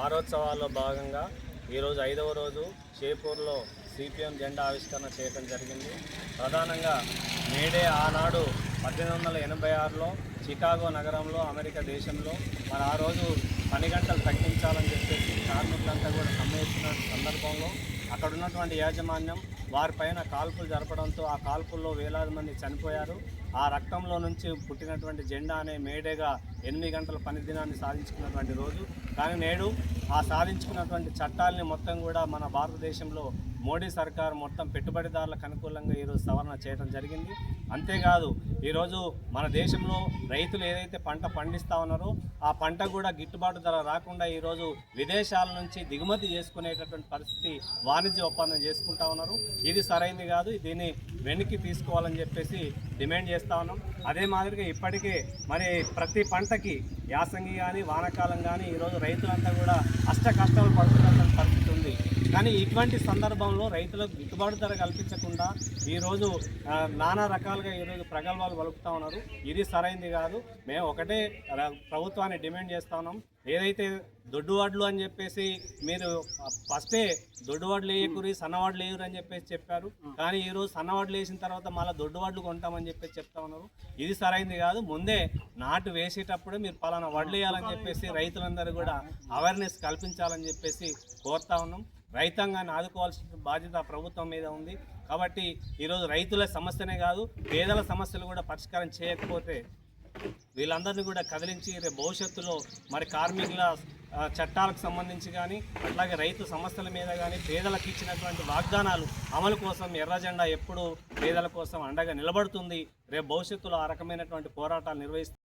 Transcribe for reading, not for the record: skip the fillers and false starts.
వారోత్సవాల్లో భాగంగా ఈరోజు 5వ రోజు షేపూర్లో సిపిఎం జెండా ఆవిష్కరణ చేయడం జరిగింది. ప్రధానంగా మేడే ఆనాడు 1886లో చికాగో నగరంలో అమెరికా దేశంలో మరి ఆ రోజు పని గంటలు తగ్గించాలని చెప్పేసి కార్మికులంతా కూడా సమ్మెస్తున్న సందర్భంలో అక్కడ ఉన్నటువంటి యాజమాన్యం వారిపైన కాల్పులు జరపడంతో ఆ కాల్పుల్లో వేలాది మంది చనిపోయారు. ఆ రక్తంలో నుంచి పుట్టినటువంటి జెండా అనే మేడేగా 8 గంటల పని దినాన్ని సాధించుకున్నటువంటి రోజు. కానీ నేడు ఆ సాధించుకున్నటువంటి చట్టాలని మొత్తం కూడా మన భారతదేశంలో మోడీ సర్కారు మొత్తం పెట్టుబడిదారులకు అనుకూలంగా ఈరోజు సవరణ చేయడం జరిగింది. అంతేకాదు ఈరోజు మన దేశంలో రైతులు ఏదైతే పంట పండిస్తూ ఉన్నారో ఆ పంట కూడా గిట్టుబాటు ధర రాకుండా ఈరోజు విదేశాల నుంచి దిగుమతి చేసుకునేటటువంటి పరిస్థితి వాణిజ్య ఒప్పందం చేసుకుంటా ఉన్నారు. ఇది సరైనది కాదు, దీన్ని వెనక్కి తీసుకోవాలని చెప్పేసి డిమాండ్ చేస్తూ ఉన్నాం. అదే మాదిరిగా ఇప్పటికే మరి ప్రతి పంటకి యాసంగి కానీ వానాకాలం కానీ ఈరోజు రైతులంతా కూడా అష్ట కష్టాలు పడుతున్నటువంటి పరిస్థితి ఉంది. కానీ ఇటువంటి సందర్భంలో రైతులకు గిట్టుబాటు ధర కల్పించకుండా ఈరోజు నానా రకాలుగా ఈరోజు ప్రగల్భాలు పలుకుతూ ఉన్నారు. ఇది సరైనది కాదు. మేము ఒకటే ప్రభుత్వాన్ని డిమాండ్ చేస్తా ఉన్నాం. ఏదైతే దొడ్డువాడ్లు అని చెప్పేసి మీరు ఫస్టే దొడ్డువాడ్లు వేయకూరి సన్నవాడ్లు వేయరు అని చెప్పేసి చెప్పారు. కానీ ఈరోజు సన్నవాడ్లు వేసిన తర్వాత మళ్ళీ దొడ్డువాడ్లు కొంటామని చెప్పేసి చెప్తా ఉన్నారు. ఇది సరైనది కాదు. ముందే నాటు వేసేటప్పుడు మీరు పలానా వడ్లు వేయాలని చెప్పేసి రైతులందరూ కూడా అవేర్నెస్ కల్పించాలని చెప్పేసి కోరుతా ఉన్నాం. రైతాంగాన్ని ఆదుకోవాల్సిన బాధ్యత ప్రభుత్వం మీద ఉంది. కాబట్టి ఈరోజు రైతుల సమస్యనే కాదు, పేదల సమస్యలు కూడా పరిష్కారం చేయకపోతే వీళ్ళందరినీ కూడా కదిలించి రేపు భవిష్యత్తులో మరి కార్మికుల చట్టాలకు సంబంధించి కానీ అట్లాగే రైతు సమస్యల మీద కానీ పేదలకు ఇచ్చినటువంటి వాగ్దానాలు అమలు కోసం ఎర్ర జెండా ఎప్పుడూ పేదల కోసం అండగా నిలబడుతుంది. రేపు భవిష్యత్తులో ఆ రకమైనటువంటి పోరాటాలు నిర్వహిస్తుంది.